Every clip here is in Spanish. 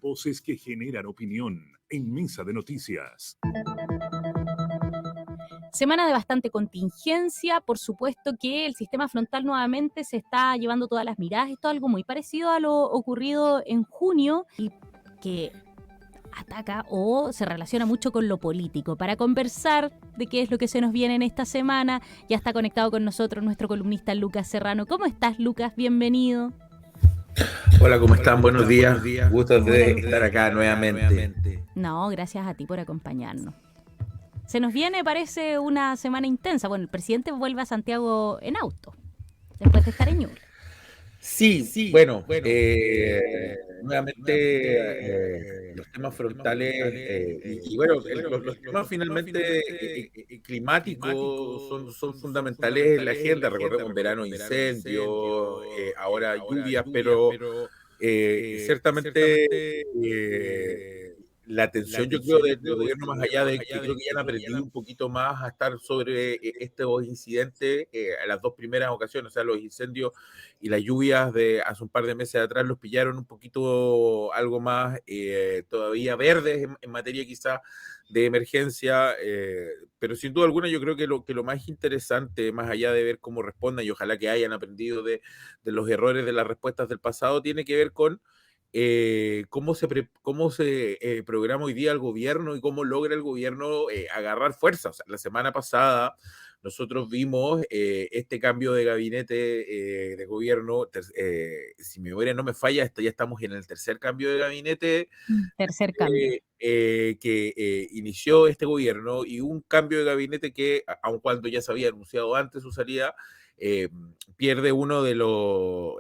Voces que generan opinión en Mesa de Noticias. Semana de bastante contingencia, por supuesto que el sistema frontal nuevamente se está llevando todas las miradas. Esto es algo muy parecido a lo ocurrido en junio y que ataca o se relaciona mucho con lo político. Para conversar de qué es lo que se nos viene en esta semana, ya está conectado con nosotros nuestro columnista Lucas Serrano. ¿Cómo estás, Lucas? Bienvenido. Hola, ¿cómo están? Buenos días. Gusto de estar acá nuevamente. No, gracias a ti por acompañarnos. Se nos viene, parece, una semana intensa. Bueno, el presidente vuelve a Santiago en auto, después de estar en Ñuble. Sí, bueno, nuevamente los temas frontales bueno, los temas finalmente climáticos son fundamentales en la agenda. Recordemos verano, incendios, ahora lluvias, pero ciertamente la atención, yo creo, del gobierno, más allá de que creo que ya han aprendido un poquito más a estar sobre estos incidentes, a las dos primeras ocasiones, o sea, los incendios y las lluvias de hace un par de meses atrás los pillaron un poquito algo más todavía verdes en materia quizá de emergencia, pero sin duda alguna yo creo que lo más interesante, más allá de ver cómo respondan, y ojalá que hayan aprendido de los errores de las respuestas del pasado, tiene que ver con cómo se programa hoy día el gobierno y cómo logra el gobierno agarrar fuerza. O sea, la semana pasada nosotros vimos este cambio de gabinete de gobierno. Si mi memoria no me falla, ya estamos en el tercer cambio de gabinete Tercer cambio. que inició este gobierno, y un cambio de gabinete que, aun cuando ya se había anunciado antes su salida, pierde uno de los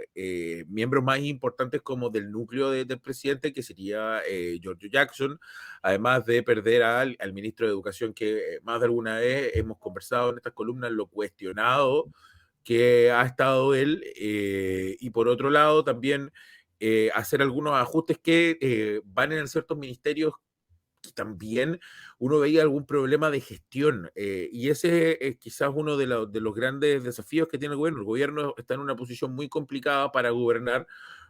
miembros más importantes como del núcleo del presidente, que sería Giorgio Jackson, además de perder al ministro de Educación, que más de alguna vez hemos conversado en estas columnas lo cuestionado que ha estado él, y por otro lado también hacer algunos ajustes que van en ciertos ministerios que también uno veía algún problema de gestión, y ese es quizás uno de los grandes desafíos que tiene el gobierno. El gobierno está en una posición muy complicada para gobernar,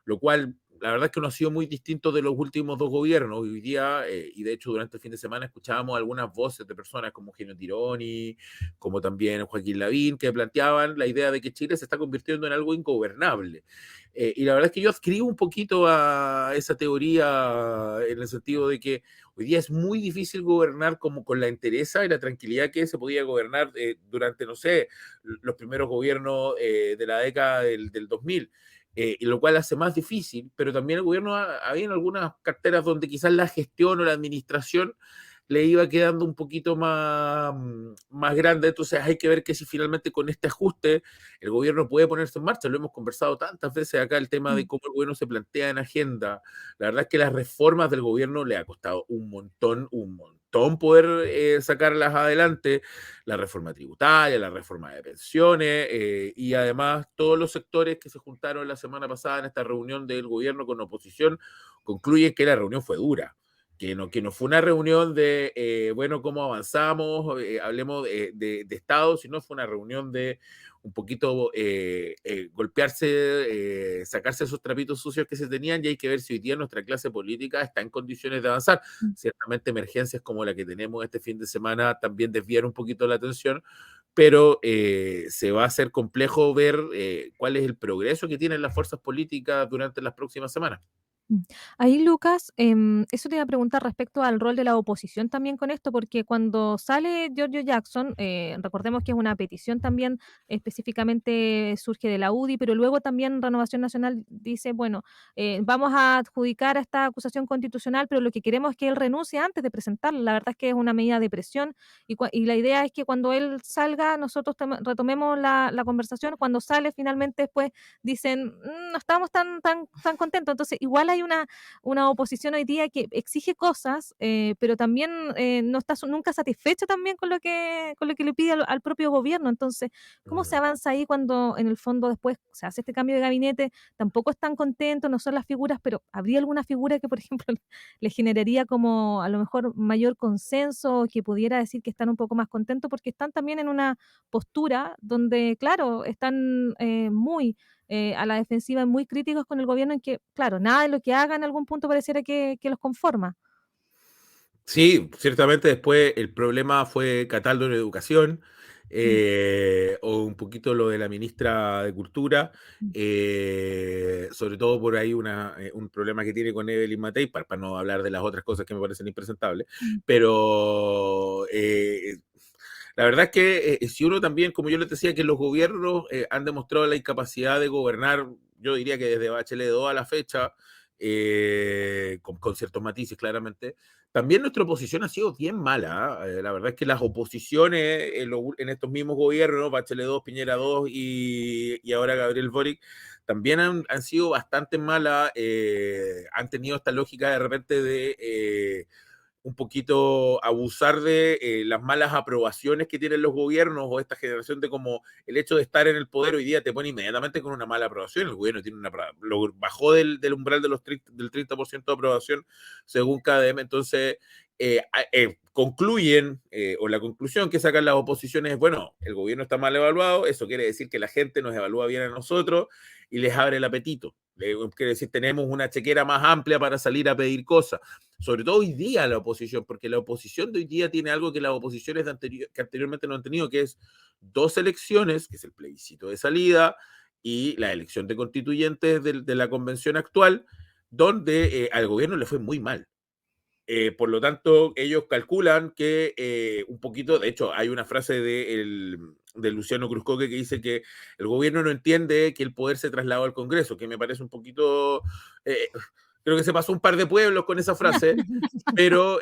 lo cual la verdad es que no ha sido muy distinto de los últimos dos gobiernos. Hoy día, y de hecho durante el fin de semana, escuchábamos algunas voces de personas como Eugenio Tironi, como también Joaquín Lavín, que planteaban la idea de que Chile se está convirtiendo en algo ingobernable. Y la verdad es que yo adscribo un poquito a esa teoría, en el sentido de que hoy día es muy difícil gobernar como con la entereza y la tranquilidad que se podía gobernar durante, no sé, los primeros gobiernos de la década del 2000, y lo cual hace más difícil, pero también el gobierno había en algunas carteras donde quizás la gestión o la administración le iba quedando un poquito más grande. Entonces hay que ver que si finalmente con este ajuste el gobierno puede ponerse en marcha. Lo hemos conversado tantas veces acá, el tema de cómo el gobierno se plantea en agenda. La verdad es que las reformas del gobierno le ha costado un montón poder sacarlas adelante. La reforma tributaria, la reforma de pensiones, y además todos los sectores que se juntaron la semana pasada en esta reunión del gobierno con oposición concluyen que la reunión fue dura. Que no fue una reunión de, bueno, cómo avanzamos, hablemos de Estado, sino fue una reunión de un poquito golpearse, sacarse esos trapitos sucios que se tenían, y hay que ver si hoy día nuestra clase política está en condiciones de avanzar. Ciertamente emergencias como la que tenemos este fin de semana también desvían un poquito la atención, pero se va a hacer complejo ver cuál es el progreso que tienen las fuerzas políticas durante las próximas semanas. Ahí, Lucas, eso te iba a preguntar respecto al rol de la oposición también con esto, porque cuando sale Giorgio Jackson, recordemos que es una petición también, específicamente surge de la UDI, pero luego también Renovación Nacional dice, bueno, vamos a adjudicar a esta acusación constitucional, pero lo que queremos es que él renuncie antes de presentarla. La verdad es que es una medida de presión y la idea es que cuando él salga, nosotros retomemos la conversación. Cuando sale, finalmente después dicen, no estamos tan contentos. Entonces, igual hay una oposición hoy día que exige cosas, pero también no está nunca satisfecha también con lo que le pide al propio gobierno. Entonces, ¿cómo se avanza ahí cuando en el fondo después se hace este cambio de gabinete? Tampoco están contentos, no son las figuras, pero ¿habría alguna figura que, por ejemplo, le generaría como a lo mejor mayor consenso, que pudiera decir que están un poco más contentos? Porque están también en una postura donde, claro, están muy a la defensiva y muy críticos con el gobierno en que, claro, nada de lo que haga en algún punto pareciera que los conforma. Sí, ciertamente después el problema fue Cataldo en educación, Mm, o un poquito lo de la ministra de Cultura, mm, sobre todo por ahí un problema que tiene con Evelyn Matei, para no hablar de las otras cosas que me parecen impresentables, mm. pero la verdad es que si uno también, como yo les decía, que los gobiernos han demostrado la incapacidad de gobernar, yo diría que desde Bachelet 2 a la fecha, con ciertos matices claramente, también nuestra oposición ha sido bien mala. La verdad es que las oposiciones en estos mismos gobiernos, Bachelet 2, Piñera 2 y ahora Gabriel Boric, también han sido bastante malas. Han tenido esta lógica de repente de un poquito abusar de las malas aprobaciones que tienen los gobiernos o esta generación de como el hecho de estar en el poder hoy día te pone inmediatamente con una mala aprobación. El gobierno tiene lo bajó del umbral de del 30% de aprobación según KDM. Entonces, concluyen, o la conclusión que sacan las oposiciones es, bueno, el gobierno está mal evaluado, eso quiere decir que la gente nos evalúa bien a nosotros y les abre el apetito. Quiere decir, tenemos una chequera más amplia para salir a pedir cosas, sobre todo hoy día la oposición, porque la oposición de hoy día tiene algo que las oposiciones que anteriormente no han tenido, que es dos elecciones, que es el plebiscito de salida y la elección de constituyentes de la convención actual, donde al gobierno le fue muy mal. Por lo tanto, ellos calculan que un poquito, de hecho, hay una frase de Luciano Cruzcoque que dice que el gobierno no entiende que el poder se trasladó al Congreso, que me parece un poquito, creo que se pasó un par de pueblos con esa frase, pero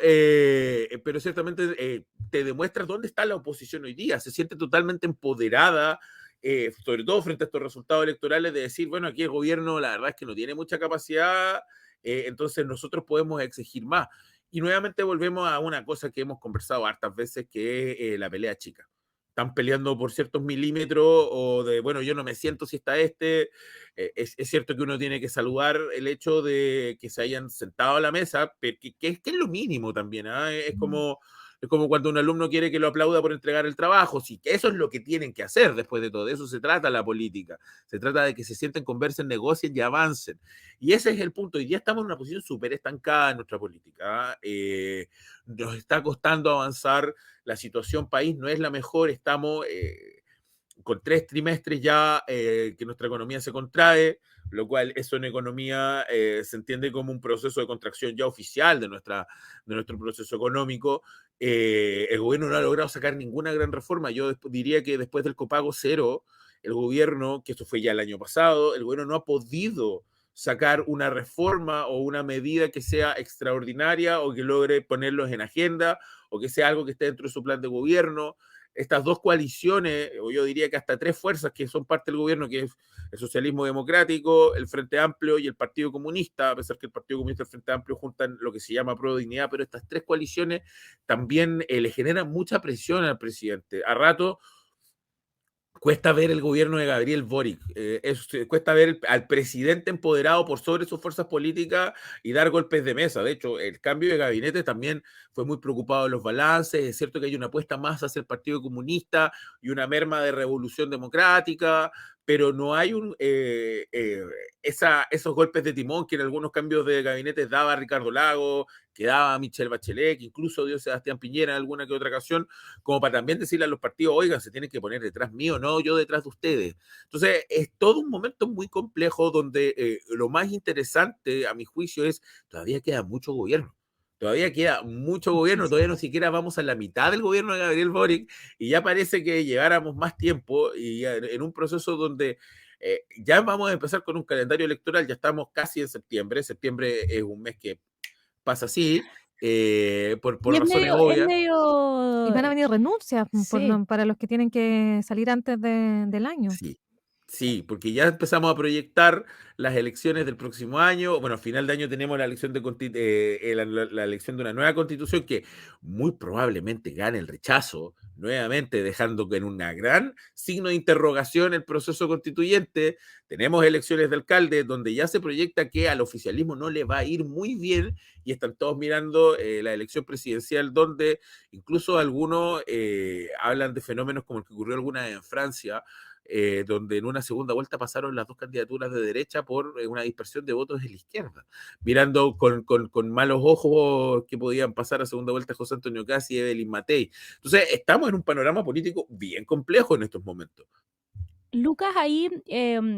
ciertamente te demuestra dónde está la oposición hoy día, se siente totalmente empoderada, sobre todo frente a estos resultados electorales, de decir, bueno, aquí el gobierno la verdad es que no tiene mucha capacidad, entonces nosotros podemos exigir más. Y nuevamente volvemos a una cosa que hemos conversado hartas veces, que es la pelea chica. Están peleando por ciertos milímetros o de, bueno, yo no me siento si está este. Es cierto que uno tiene que saludar el hecho de que se hayan sentado a la mesa, pero que es lo mínimo también. ¿Eh? Es como cuando un alumno quiere que lo aplauda por entregar el trabajo. Sí, que eso es lo que tienen que hacer después de todo. De eso se trata la política. Se trata de que se sienten, conversen, negocien y avancen. Y ese es el punto. Hoy día estamos en una posición súper estancada en nuestra política. Nos está costando avanzar. La situación país no es la mejor. Estamos con 3 trimestres ya que nuestra economía se contrae, lo cual eso en economía se entiende como un proceso de contracción ya oficial de nuestro proceso económico. El gobierno no ha logrado sacar ninguna gran reforma. Yo diría que después del copago cero, el gobierno, que esto fue ya el año pasado, el gobierno no ha podido sacar una reforma o una medida que sea extraordinaria o que logre ponerlos en agenda o que sea algo que esté dentro de su plan de gobierno. Estas dos coaliciones, o yo diría que hasta 3 fuerzas que son parte del gobierno, que es el socialismo democrático, el Frente Amplio y el Partido Comunista, a pesar que el Partido Comunista y el Frente Amplio juntan lo que se llama Pro Dignidad, pero estas 3 coaliciones también le generan mucha presión al presidente. A rato cuesta ver el gobierno de Gabriel Boric, cuesta ver al presidente empoderado por sobre sus fuerzas políticas y dar golpes de mesa. De hecho, el cambio de gabinete también fue muy preocupado de los balances. Es cierto que hay una apuesta más hacia el Partido Comunista y una merma de revolución democrática, pero no hay esos golpes de timón que en algunos cambios de gabinete daba Ricardo Lagos, que daba Michelle Bachelet, que incluso dio Sebastián Piñera en alguna que otra ocasión, como para también decirle a los partidos, oigan, se tienen que poner detrás mío, no yo detrás de ustedes. Entonces, es todo un momento muy complejo donde lo más interesante, a mi juicio, es todavía queda mucho gobierno. Todavía queda mucho gobierno, todavía no siquiera vamos a la mitad del gobierno de Gabriel Boric y ya parece que lleváramos más tiempo y en un proceso donde ya vamos a empezar con un calendario electoral, ya estamos casi en septiembre. Septiembre es un mes que pasa así, Y por razones es obvias. Y medio, van a venir renuncias sí. para los que tienen que salir antes del año. Sí, sí, porque ya empezamos a proyectar las elecciones del próximo año. Bueno, a final de año tenemos la elección la elección de una nueva constitución que muy probablemente gane el rechazo, nuevamente dejando en un gran signo de interrogación el proceso constituyente. Tenemos elecciones de alcalde donde ya se proyecta que al oficialismo no le va a ir muy bien y están todos mirando la elección presidencial donde incluso algunos hablan de fenómenos como el que ocurrió alguna vez en Francia, donde en una segunda vuelta pasaron las dos candidaturas de derecha por una dispersión de votos de la izquierda, mirando con malos ojos que podían pasar a segunda vuelta José Antonio Cast y Evelyn Matei. Entonces, estamos en un panorama político bien complejo en estos momentos. Lucas, ahí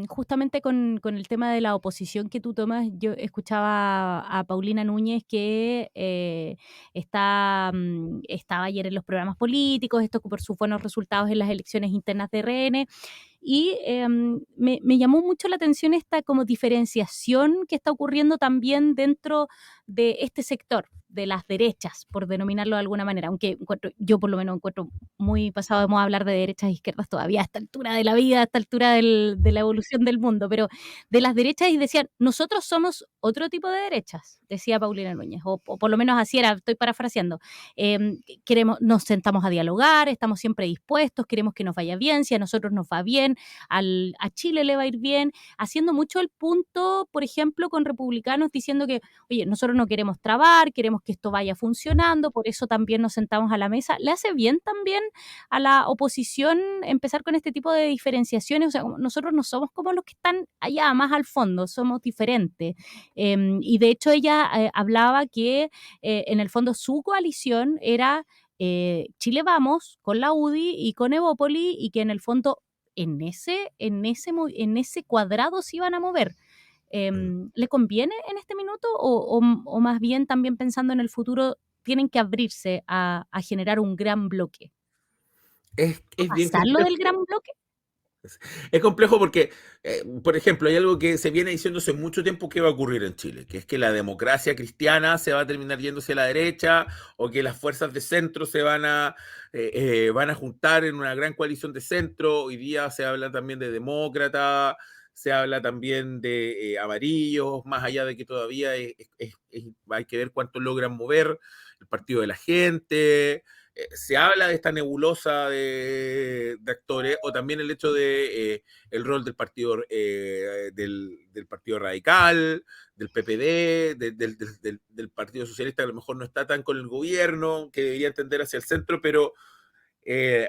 justamente con el tema de la oposición que tú tomas, yo escuchaba a Paulina Núñez que estaba ayer en los programas políticos, esto por sus buenos resultados en las elecciones internas de RN, y me llamó mucho la atención esta como diferenciación que está ocurriendo también dentro de este sector, de las derechas, por denominarlo de alguna manera, aunque yo por lo menos encuentro muy pasado de moda hablar de derechas e izquierdas todavía a esta altura de la vida, a esta altura de la evolución del mundo, pero de las derechas, y decían, nosotros somos otro tipo de derechas, decía Paulina Núñez, o por lo menos así era, estoy parafraseando. Nos sentamos a dialogar, estamos siempre dispuestos, queremos que nos vaya bien, si a nosotros nos va bien, a Chile le va a ir bien, haciendo mucho el punto, por ejemplo, con republicanos diciendo que, oye, nosotros no queremos trabar, queremos que esto vaya funcionando, por eso también nos sentamos a la mesa. ¿Le hace bien también a la oposición empezar con este tipo de diferenciaciones? O sea, nosotros no somos como los que están allá más al fondo, somos diferentes. Y de hecho ella hablaba que en el fondo su coalición era Chile Vamos con la UDI y con Evópoli, y que en el fondo en ese cuadrado se iban a mover. ¿Le conviene en este minuto o más bien también pensando en el futuro tienen que abrirse a generar un gran bloque? Es bien ¿Pasarlo del complejo. gran bloque? Es complejo porque, por ejemplo, hay algo que se viene diciendo hace mucho tiempo que va a ocurrir en Chile, que es que la democracia cristiana se va a terminar yéndose a la derecha, o que las fuerzas de centro van a juntar en una gran coalición de centro. Hoy día se habla también de demócrata, se habla también de amarillos, más allá de que todavía hay que ver cuánto logran mover el partido de la gente. Se habla de esta nebulosa de actores, o también el hecho de el rol del partido del Partido Radical, del PPD, del Partido Socialista, que a lo mejor no está tan con el gobierno, que debería tender hacia el centro, pero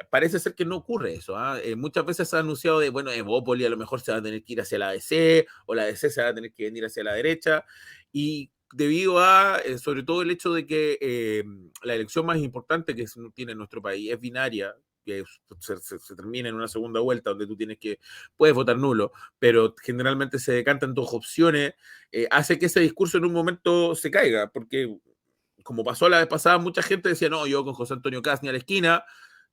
parece ser que no ocurre eso. Muchas veces se ha anunciado de, bueno, Evópoli a lo mejor se va a tener que ir hacia la ADC, o la ADC se va a tener que venir hacia la derecha, y debido a, sobre todo el hecho de que la elección más importante que tiene nuestro país es binaria, que se termina en una segunda vuelta donde puedes votar nulo, pero generalmente se decantan dos opciones, hace que ese discurso en un momento se caiga, porque como pasó la vez pasada, mucha gente decía, no, yo con José Antonio Cast ni a la esquina,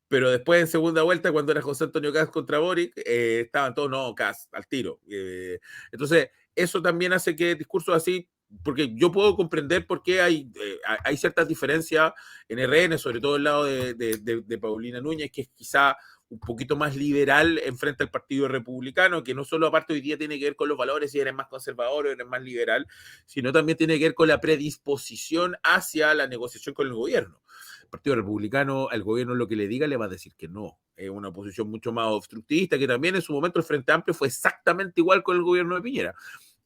pero después en segunda vuelta, cuando era José Antonio Cast contra Boric, estaban todos, no, Cast, al tiro. Entonces, eso también hace que discursos así, porque yo puedo comprender por qué hay ciertas diferencias en RN, sobre todo el lado de Paulina Núñez, que es quizá un poquito más liberal en frente al Partido Republicano, que no solo aparte hoy día tiene que ver con los valores, si eres más conservador o eres más liberal, sino también tiene que ver con la predisposición hacia la negociación con el gobierno. El Partido Republicano, al gobierno lo que le diga le va a decir que no. Es una posición mucho más obstructivista, que también en su momento el Frente Amplio fue exactamente igual con el gobierno de Piñera.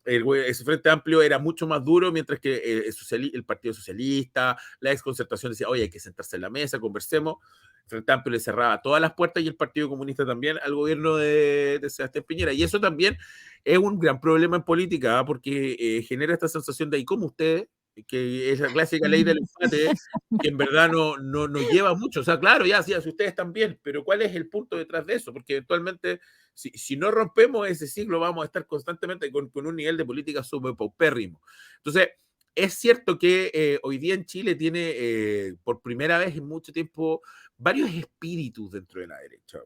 Ese Frente Amplio era mucho más duro, mientras que el Partido Socialista, la exconcertación decía, oye, hay que sentarse en la mesa, conversemos. El Frente Amplio le cerraba todas las puertas, y el Partido Comunista también, al gobierno de Sebastián Piñera. Y eso también es un gran problema en política, porque genera esta sensación de, ¿y cómo ustedes? Que es la clásica ley del empate, que en verdad no lleva mucho. O sea, claro, ya, si ustedes están bien, pero ¿cuál es el punto detrás de eso? Porque eventualmente, si no rompemos ese ciclo, vamos a estar constantemente con un nivel de política paupérrimo. Entonces, es cierto que hoy día en Chile tiene, por primera vez en mucho tiempo, varios espíritus dentro de la derecha.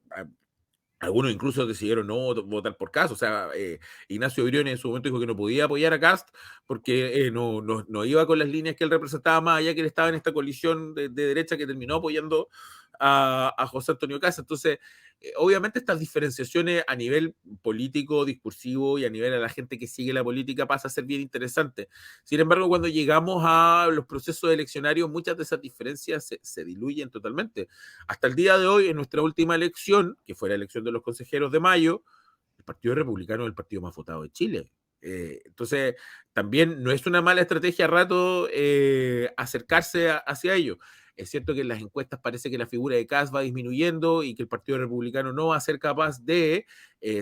Algunos incluso decidieron no votar por Kast. O sea, Ignacio Briones en su momento dijo que no podía apoyar a Kast porque no iba con las líneas que él representaba, más allá que él estaba en esta coalición de derecha que terminó apoyando a José Antonio Kast. Entonces, obviamente estas diferenciaciones a nivel político, discursivo, y a nivel de la gente que sigue la política pasa a ser bien interesante. Sin embargo, cuando llegamos a los procesos eleccionarios, muchas de esas diferencias se diluyen totalmente. Hasta el día de hoy, en nuestra última elección, que fue la elección de los consejeros de mayo, el Partido Republicano es el partido más votado de Chile. Entonces, también no es una mala estrategia a rato acercarse hacia ello. Es cierto que en las encuestas parece que la figura de Kast va disminuyendo y que el Partido Republicano no va a ser capaz de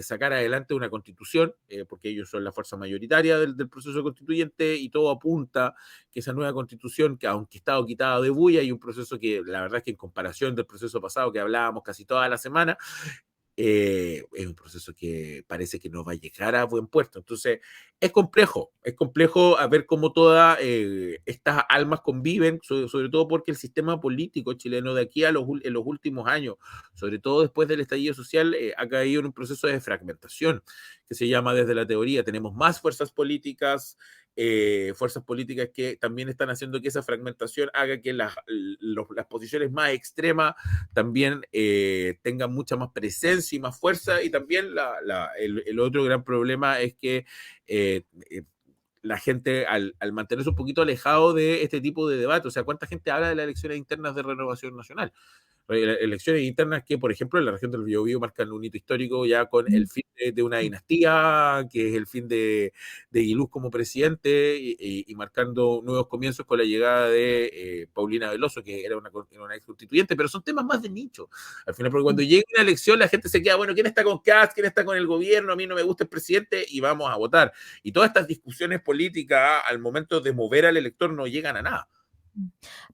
sacar adelante una constitución, porque ellos son la fuerza mayoritaria del proceso constituyente, y todo apunta que esa nueva constitución, que aunque ha estado quitada de bulla, y un proceso que la verdad es que en comparación del proceso pasado que hablábamos casi toda la semana, es un proceso que parece que no va a llegar a buen puerto. Entonces, es complejo a ver cómo todas estas almas conviven, sobre todo porque el sistema político chileno de aquí en los últimos años, sobre todo después del estallido social, ha caído en un proceso de fragmentación, que se llama desde la teoría. Tenemos más fuerzas políticas que también están haciendo que esa fragmentación haga que las posiciones más extremas también tengan mucha más presencia y más fuerza, y también el otro gran problema es que la gente al mantenerse un poquito alejado de este tipo de debate, o sea, ¿cuánta gente habla de las elecciones internas de Renovación Nacional? Elecciones internas que, por ejemplo, en la región del Biobío marcan un hito histórico ya con el fin de una dinastía, que es el fin de Aguiluz como presidente, y marcando nuevos comienzos con la llegada de Paulina Veloso, que era una ex constituyente, pero son temas más de nicho. Al final, porque cuando llega una elección, la gente se queda, bueno, ¿quién está con Kast? ¿Quién está con el gobierno? A mí no me gusta el presidente, y vamos a votar. Y todas estas discusiones políticas, al momento de mover al elector, no llegan a nada.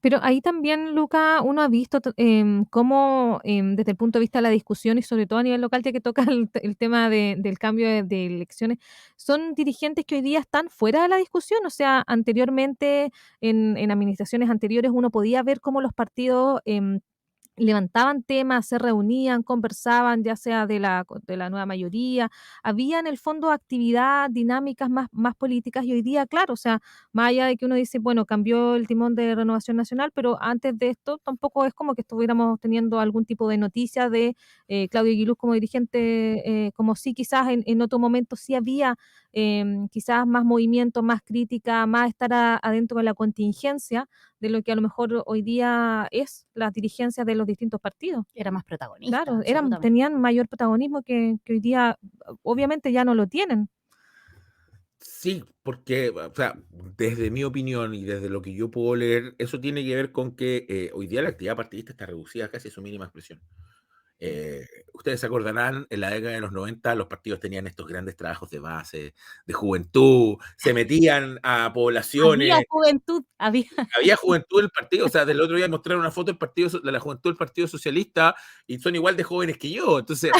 Pero ahí también, Luca, uno ha visto cómo desde el punto de vista de la discusión y sobre todo a nivel local, ya que toca el tema del cambio de elecciones, son dirigentes que hoy día están fuera de la discusión. O sea, anteriormente, en administraciones anteriores, uno podía ver cómo los partidos levantaban temas, se reunían, conversaban, ya sea de la nueva mayoría. Había en el fondo actividad, dinámicas más políticas, y hoy día, claro, o sea, más allá de que uno dice, bueno, cambió el timón de Renovación Nacional, pero antes de esto tampoco es como que estuviéramos teniendo algún tipo de noticia de Claudio Aguiluz como dirigente, como sí quizás en otro momento sí había quizás más movimiento, más crítica, más estar adentro de la contingencia de lo que a lo mejor hoy día es las dirigencias de los distintos partidos. Era más protagonista, Claro, absolutamente. tenían mayor protagonismo que hoy día obviamente ya no lo tienen. Sí, porque, o sea, desde mi opinión y desde lo que yo puedo leer, eso tiene que ver con que hoy día la actividad partidista está reducida casi a su mínima expresión. Ustedes se acordarán, en la década de los 90 los partidos tenían estos grandes trabajos de base, de juventud, se metían a poblaciones. Había juventud, había. Había juventud del partido, o sea, del otro día mostraron una foto de la juventud del Partido Socialista, y son igual de jóvenes que yo. Entonces,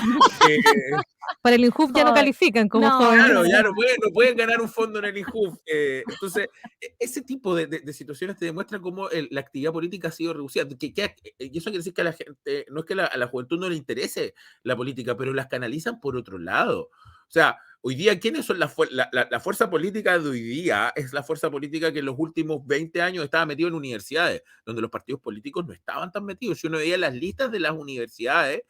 Para el INJUF ya no Joder. califican como No, jóvenes. claro, ya no pueden ganar un fondo en el INJUF. Entonces, ese tipo de situaciones te demuestran cómo la actividad política ha sido reducida. Y eso quiere decir que a la gente, no es que a la juventud no le interese la política, pero las canalizan por otro lado. O sea, hoy día, ¿quiénes son la fuerza política de hoy día? Es la fuerza política que en los últimos 20 años estaba metido en universidades, donde los partidos políticos no estaban tan metidos. Si uno veía las listas de las universidades,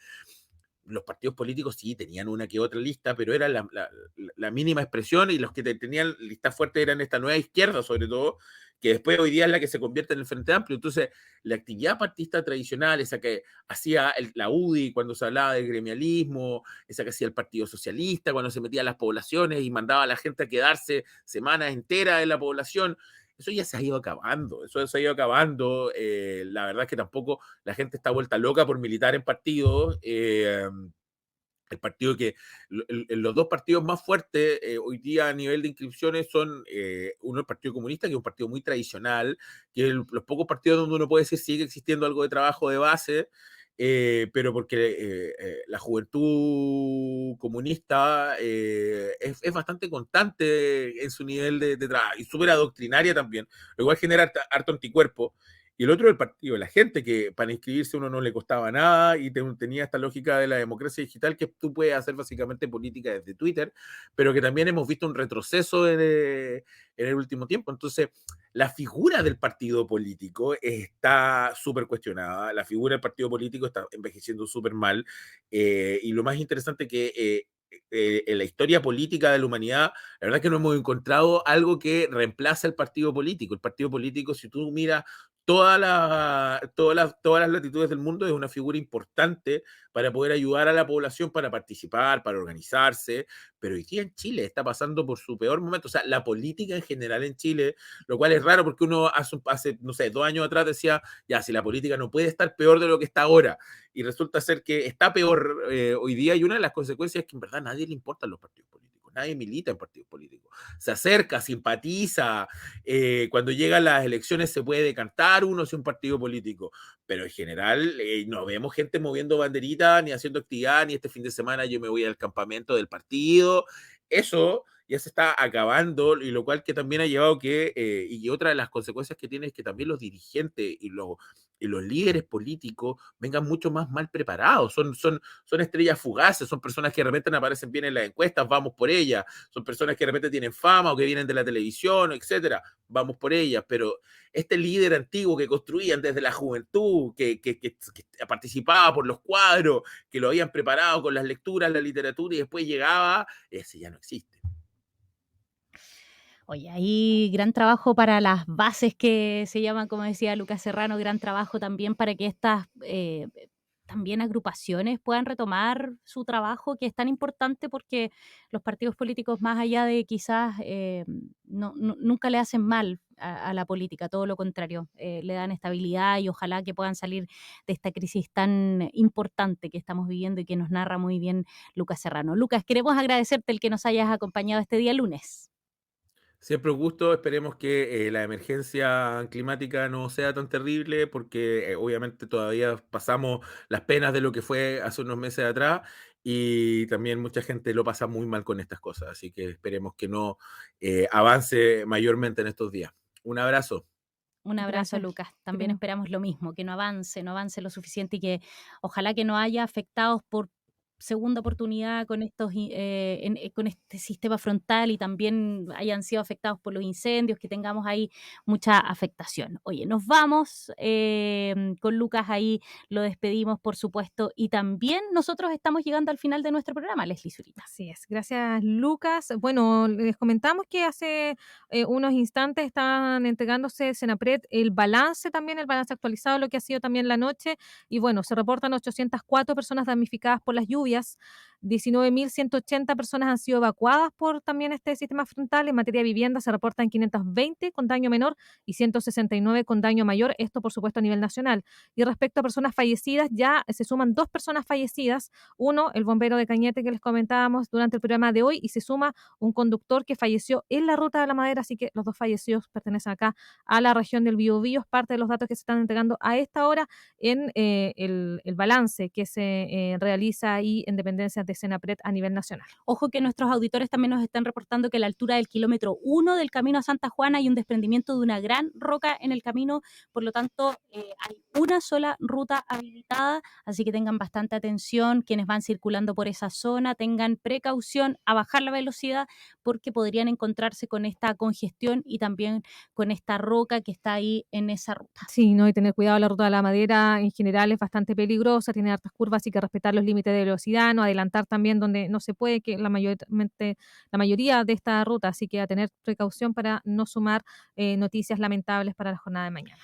los partidos políticos sí tenían una que otra lista, pero era la mínima expresión, y los que tenían lista fuerte eran esta nueva izquierda, sobre todo, que después hoy día es la que se convierte en el Frente Amplio. Entonces, la actividad partista tradicional, esa que hacía la UDI cuando se hablaba del gremialismo, esa que hacía el Partido Socialista cuando se metía a las poblaciones y mandaba a la gente a quedarse semanas enteras en la población, eso ya se ha ido acabando, la verdad es que tampoco la gente está vuelta loca por militar en partidos. El partido los dos partidos más fuertes hoy día a nivel de inscripciones son uno, el Partido Comunista, que es un partido muy tradicional, que los pocos partidos donde uno puede decir sigue existiendo algo de trabajo de base, pero porque la juventud comunista es bastante constante en su nivel de trabajo, y súper adoctrinaria también, lo cual genera harto anticuerpo. Y el otro, el partido, la gente, que para inscribirse uno no le costaba nada, y tenía esta lógica de la democracia digital, que tú puedes hacer básicamente política desde Twitter, pero que también hemos visto un retroceso en el último tiempo. Entonces, la figura del partido político está súper cuestionada, la figura del partido político está envejeciendo súper mal, y lo más interesante que en la historia política de la humanidad, la verdad es que no hemos encontrado algo que reemplace al partido político. El partido político, si tú miras todas las latitudes del mundo, es una figura importante para poder ayudar a la población para participar, para organizarse, pero hoy día en Chile está pasando por su peor momento, o sea, la política en general en Chile, lo cual es raro porque uno hace no sé, 2 años atrás decía, ya, si la política no puede estar peor de lo que está ahora, y resulta ser que está peor hoy día, y una de las consecuencias es que en verdad a nadie le importan los partidos políticos, nadie milita en partidos políticos, se acerca, simpatiza, cuando llegan las elecciones se puede decantar uno hacia un partido político, pero en general no vemos gente moviendo banderitas, ni haciendo actividad, ni este fin de semana yo me voy al campamento del partido, eso ya se está acabando, y lo cual que también ha llevado que, y otra de las consecuencias que tiene es que también los dirigentes y los líderes políticos vengan mucho más mal preparados, son estrellas fugaces, son personas que de repente aparecen bien en las encuestas, vamos por ellas, son personas que de repente tienen fama o que vienen de la televisión, etcétera, vamos por ellas, pero este líder antiguo que construían desde la juventud, que participaba por los cuadros, que lo habían preparado con las lecturas, la literatura y después llegaba, ese ya no existe. Oye, ahí gran trabajo para las bases que se llaman, como decía Lucas Serrano, gran trabajo también para que estas también agrupaciones puedan retomar su trabajo, que es tan importante porque los partidos políticos, más allá de quizás, nunca le hacen mal a la política, todo lo contrario, le dan estabilidad y ojalá que puedan salir de esta crisis tan importante que estamos viviendo y que nos narra muy bien Lucas Serrano. Lucas, queremos agradecerte el que nos hayas acompañado este día lunes. Siempre un gusto, esperemos que la emergencia climática no sea tan terrible porque obviamente todavía pasamos las penas de lo que fue hace unos meses atrás y también mucha gente lo pasa muy mal con estas cosas, así que esperemos que no avance mayormente en estos días. Un abrazo. Un abrazo, Gracias. Lucas. También Queremos- esperamos lo mismo, que no avance lo suficiente y que ojalá que no haya afectados por segunda oportunidad con con este sistema frontal y también hayan sido afectados por los incendios, que tengamos ahí mucha afectación. Oye, nos vamos con Lucas ahí, lo despedimos, por supuesto, y también nosotros estamos llegando al final de nuestro programa, Leslie Zurita. Así es, gracias Lucas. Bueno, les comentamos que hace unos instantes estaban entregándose Senapred el balance actualizado de lo que ha sido también la noche. Y bueno, se reportan 804 personas damnificadas por las lluvias, 19.180 personas han sido evacuadas por también este sistema frontal. En materia de vivienda se reportan 520 con daño menor y 169 con daño mayor, esto por supuesto a nivel nacional. Y respecto a personas fallecidas, ya se suman 2 personas fallecidas, uno, el bombero de Cañete que les comentábamos durante el programa de hoy, y se suma un conductor que falleció en la ruta de la Madera, así que los 2 fallecidos pertenecen acá a la región del Biobío, es parte de los datos que se están entregando a esta hora en el balance que se realiza ahí en dependencias de Senapred a nivel nacional. Ojo que nuestros auditores también nos están reportando que a la altura del kilómetro 1 del camino a Santa Juana hay un desprendimiento de una gran roca en el camino, por lo tanto hay una sola ruta habilitada, así que tengan bastante atención quienes van circulando por esa zona, tengan precaución a bajar la velocidad porque podrían encontrarse con esta congestión y también con esta roca que está ahí en esa ruta. Sí, ¿no? Y tener cuidado, la ruta de la Madera en general es bastante peligrosa, tiene hartas curvas, así que respetar los límites de velocidad, no adelantar también donde no se puede, que la mayoría de esta ruta, así que a tener precaución para no sumar noticias lamentables para la jornada de mañana.